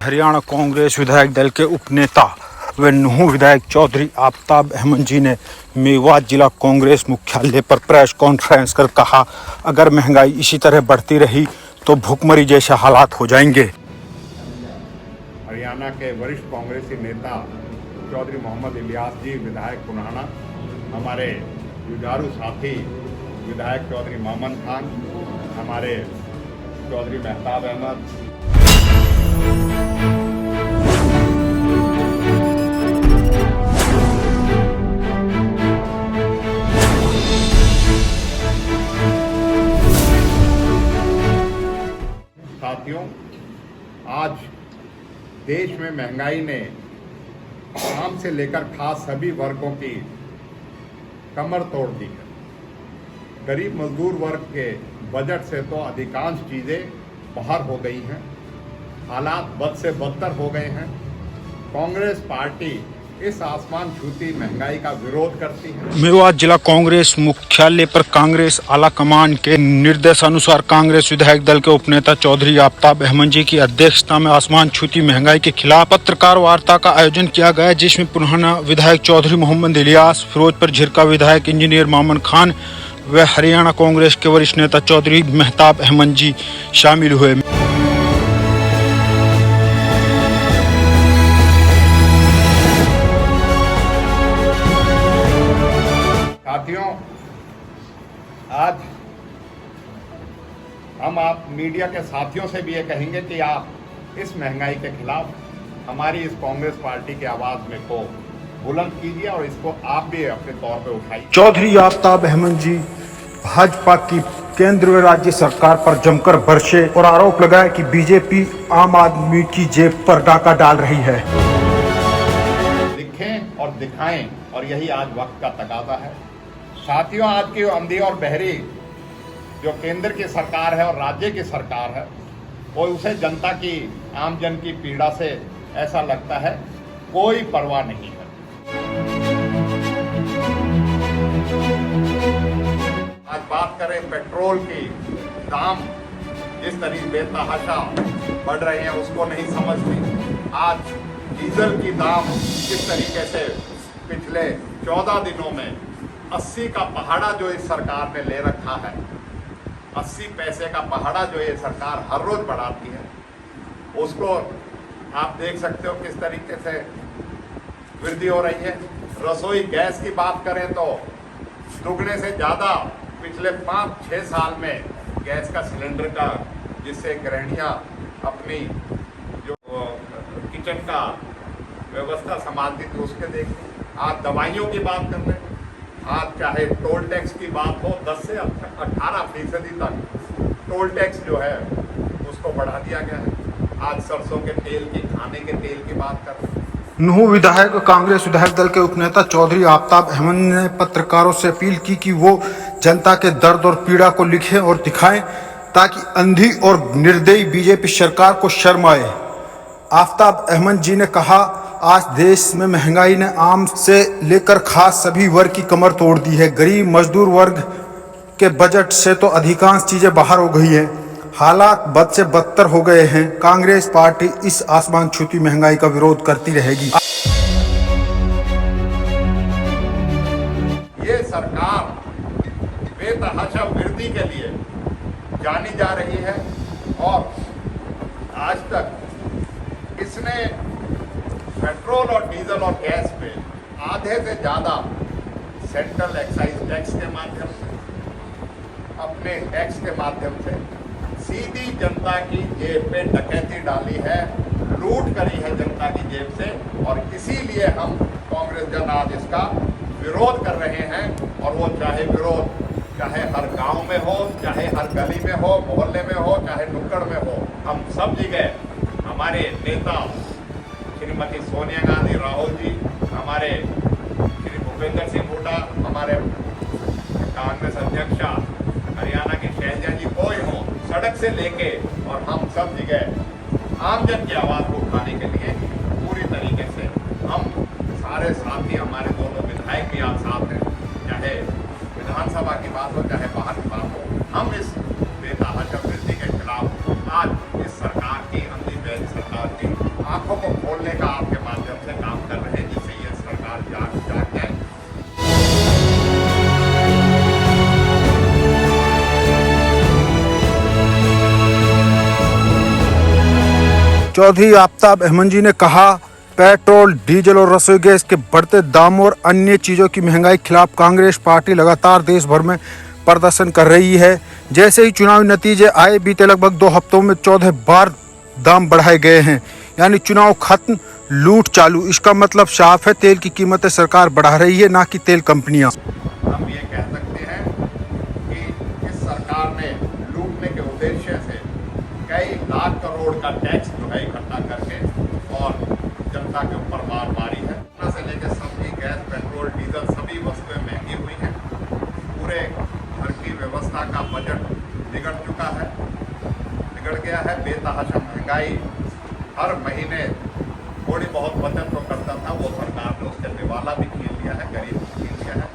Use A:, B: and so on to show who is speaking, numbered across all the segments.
A: हरियाणा कांग्रेस विधायक दल के उपनेता व नूंह विधायक चौधरी आफताब अहमद जी ने मेवात जिला कांग्रेस मुख्यालय पर प्रेस कॉन्फ्रेंस कर कहा, अगर महंगाई इसी तरह बढ़ती रही तो भुखमरी जैसे हालात हो जाएंगे।
B: हरियाणा के वरिष्ठ कांग्रेसी नेता चौधरी मोहम्मद इलियास जी विधायक पुनाना, हमारे जुझारू साथी विधायक चौधरी मोहम्मद खान, हमारे चौधरी महताब अहमद, साथियों, आज देश में महंगाई ने आम से लेकर खास सभी वर्गों की कमर तोड़ दी है। गरीब मजदूर वर्ग के बजट से तो अधिकांश चीज़ें बाहर हो गई हैं, हालात बद से बदतर हो गए हैं। कांग्रेस पार्टी इस आसमान छूती महंगाई का विरोध करती है।
A: मेवात जिला कांग्रेस मुख्यालय पर कांग्रेस आला कमान के निर्देशानुसार कांग्रेस विधायक दल के उपनेता चौधरी आफताब अहमद जी की अध्यक्षता में आसमान छूती महंगाई के खिलाफ पत्रकार वार्ता का आयोजन किया गया, जिसमें पुनाना विधायक चौधरी मोहम्मद इलियास, फिरोजपुर झिरका विधायक इंजीनियर मोहम्मद खान व हरियाणा कांग्रेस के वरिष्ठ नेता चौधरी महताब अहमद जी शामिल हुए।
B: साथियों, आज हम आप मीडिया के साथियों से भी ये कहेंगे कि आप इस महंगाई के खिलाफ हमारी इस कांग्रेस पार्टी की आवाज में को बुलंद कीजिए और इसको आप भी अपने तौर पे उठाइए।
A: चौधरी आफताब अहमद जी भाजपा की केंद्र व राज्य सरकार पर जमकर बरसे और आरोप लगाया कि बीजेपी आम आदमी की जेब पर डाका डाल रही है।
B: लिखें और दिखाएं, और यही आज वक्त का तकाजा है। साथियों, आज की अंधी और बहरी जो केंद्र की सरकार है और राज्य की सरकार है, वो उसे जनता की, आम जन की पीड़ा से ऐसा लगता है कोई परवाह नहीं है। आज बात करें पेट्रोल की, दाम जिस तरीके बेतहाशा बढ़ रहे हैं उसको नहीं समझते। आज डीजल की दाम किस तरीके से पिछले 14 दिनों में 80 का पहाड़ा जो इस सरकार ने ले रखा है, 80 पैसे का पहाड़ा जो ये सरकार हर रोज बढ़ाती है, उसको आप देख सकते हो किस तरीके से वृद्धि हो रही है। रसोई गैस की बात करें तो दुगने से ज़्यादा पिछले 5-6 साल में गैस का सिलेंडर का, जिससे गृहिणियाँ अपनी जो किचन का व्यवस्था संभालती थी उसके देखते। आज दवाइयों की बात कर रहे हैं, आज चाहे टोल टैक्स की बात हो, 10 से 18% तक टोल टैक्स जो है उसको बढ़ा दिया गया है। आज सरसों के तेल की, खाने के तेल की बात कर रहे हैं।
A: नूंह विधायक कांग्रेस विधायक दल के उपनेता चौधरी आफताब अहमद ने पत्रकारों से अपील की कि वो जनता के दर्द और पीड़ा को लिखें और दिखाएं, ताकि अंधी और निर्दयी बीजेपी सरकार को शर्म आए। आफताब अहमद जी ने कहा, आज देश में महंगाई ने आम से लेकर खास सभी वर्ग की कमर तोड़ दी है। गरीब मजदूर वर्ग के बजट से तो अधिकांश चीजें बाहर हो गई हैं, हालात बद से बदतर हो गए हैं। कांग्रेस पार्टी इस आसमान छूती महंगाई का विरोध करती रहेगी।
B: ये सरकार बेतहाशा वृद्धि के लिए जानी जा रही है और आज तक इसने पेट्रोल और डीजल और गैस पे आधे से ज़्यादा सेंट्रल एक्साइज टैक्स के माध्यम से, अपने टैक्स के माध्यम से सीधी जनता की जेब पे डकैती डाली है, लूट करी है जनता की जेब से। और इसीलिए हम कांग्रेस जन आज इसका विरोध कर रहे हैं। और वो चाहे विरोध चाहे हर गांव में हो, चाहे हर गली में हो, मोहल्ले में हो, चाहे नुक्कड़ में हो, हम सब जगह हमारे नेता श्रीमती सोनिया गांधी, राहुल जी, हमारे श्री भूपेंद्र सिंह हुड्डा, हमारे कांग्रेस अध्यक्षा हरियाणा की शैलजा जी, कोई हो, सड़क से लेके और हम सब जगह आमजन की आवाज़ को उठाने के लिए पूरी तरीके से हम सारे साथी, हमारे दोनों विधायक भी आज साथ हैं, चाहे विधानसभा की बात हो चाहे बाहर की बात हो, हम इस बेतहाशा वृद्धि के खिलाफ आज इस सरकार की, अंधी सरकार की
A: चौधरी आफ्ताब अहमद जी ने कहा, पेट्रोल, डीजल और रसोई गैस के बढ़ते दाम और अन्य चीज़ों की महंगाई के खिलाफ कांग्रेस पार्टी लगातार देश भर में प्रदर्शन कर रही है। जैसे ही चुनावी नतीजे आए, बीते लगभग 2 हफ्तों में 14 बार दाम बढ़ाए गए हैं। यानी चुनाव खत्म, लूट चालू। इसका मतलब साफ है, तेल की कीमतें सरकार बढ़ा रही है, ना कि तेल कंपनियां।
B: हम ये कह सकते हैं कि इस सरकार ने लूटने के उद्देश्य से कई लाख करोड़ का टैक्स जो है इकट्ठा करके और जनता के ऊपर मार मारी है। से लेकर सब्जी, गैस, पेट्रोल, डीजल सभी वस्तुएं महंगी हुई हैं। पूरे घर की व्यवस्था का बजट बिगड़ चुका है, बिगड़ गया है। बेतहाशा महंगाई, हर महीने थोड़ी बहुत बचत जो करता था वो सरकार ने उसके दिवाला भी खेल लिया है, गरीब को खेल लिया है।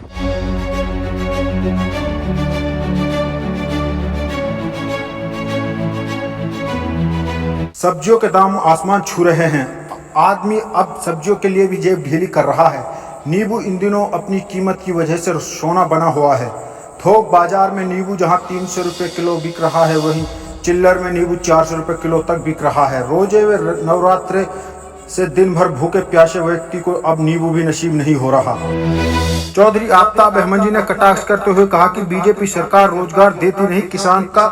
A: सब्जियों के दाम आसमान छू रहे हैं। आदमी अब सब्जियों के लिए भी जेब ढीली कर रहा है। नींबू इन दिनों अपनी कीमत की वजह से सोना बना हुआ है। थोक बाजार में नींबू जहां 300 रुपये किलो बिक रहा है, वहीं चिल्लर में नींबू 400 रुपये किलो तक बिक रहा है। रोजे व नवरात्रे से दिन भर भूखे प्यासे व्यक्ति को अब नींबू भी नसीब नहीं हो रहा। चौधरी आफ्ताब अहमद जी ने कटाक्ष करते हुए कहा कि बीजेपी सरकार रोजगार देती नहीं, किसान का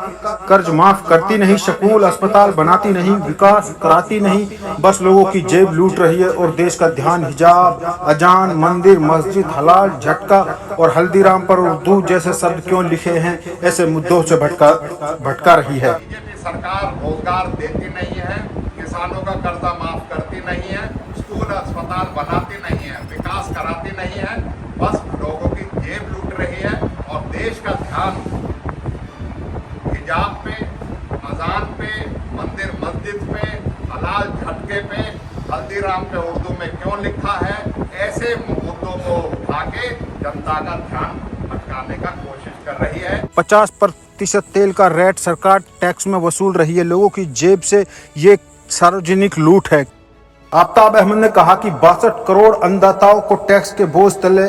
A: कर्ज माफ करती नहीं, स्कूल अस्पताल बनाती नहीं, विकास कराती नहीं, बस लोगों की जेब लूट रही है और देश का ध्यान हिजाब, अजान, मंदिर, मस्जिद, हलाल, झटका और हल्दीराम पर उर्दू जैसे शब्द क्यों लिखे हैं, ऐसे मुद्दों से भटका रही है।
B: बीजेपी सरकार रोजगार देती नहीं है, किसानों का कर्जा माफ करती नहीं है, स्कूल अस्पताल बनाती नहीं है, विकास कराती नहीं है, बस लोगों की जेब लूट रही है और देश का ध्यान हिजाब पे, अजान पे, मंदिर मस्जिद पे, हलाल झटके पे, हल्दीराम पे उर्दू में क्यों लिखा है, ऐसे मुद्दों को उठा के जनता का ध्यान भटकाने का कोशिश कर रही है।
A: 50% तेल का रेट सरकार टैक्स में वसूल रही है। लोगों की जेब से ये सार्वजनिक लूट है। आफ्ताब अहमद ने कहा कि 62 करोड़ अन्नदाताओं को टैक्स के बोझ तले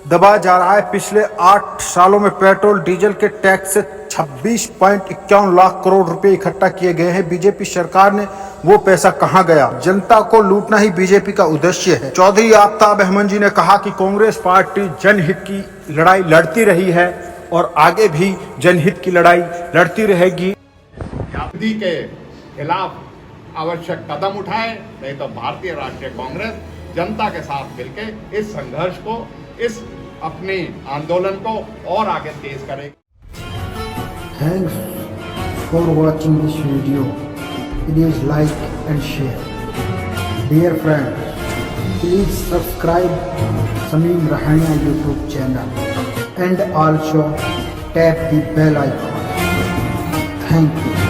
A: दबाया जा रहा है। पिछले 8 सालों में पेट्रोल डीजल के टैक्स से 26.51 लाख करोड़ रुपए इकट्ठा किए गए हैं। बीजेपी सरकार ने वो पैसा कहां गया? जनता को लूटना ही बीजेपी का उद्देश्य है। चौधरी आफ्ताब अहमद जी ने कहा कि कांग्रेस पार्टी जनहित की लड़ाई लड़ती रही है और आगे भी जनहित की लड़ाई लड़ती रहेगी।
B: मोदी के खिलाफ आवश्यक कदम उठाए, नहीं तो भारतीय राष्ट्रीय कांग्रेस जनता के साथ मिलकर इस संघर्ष को, इस अपने आंदोलन को और आगे तेज करेगी।
C: Thanks for watching this video. Please like and share. Dear friends, please subscribe Sameem Rahania YouTube channel and also tap the bell icon. Thank you.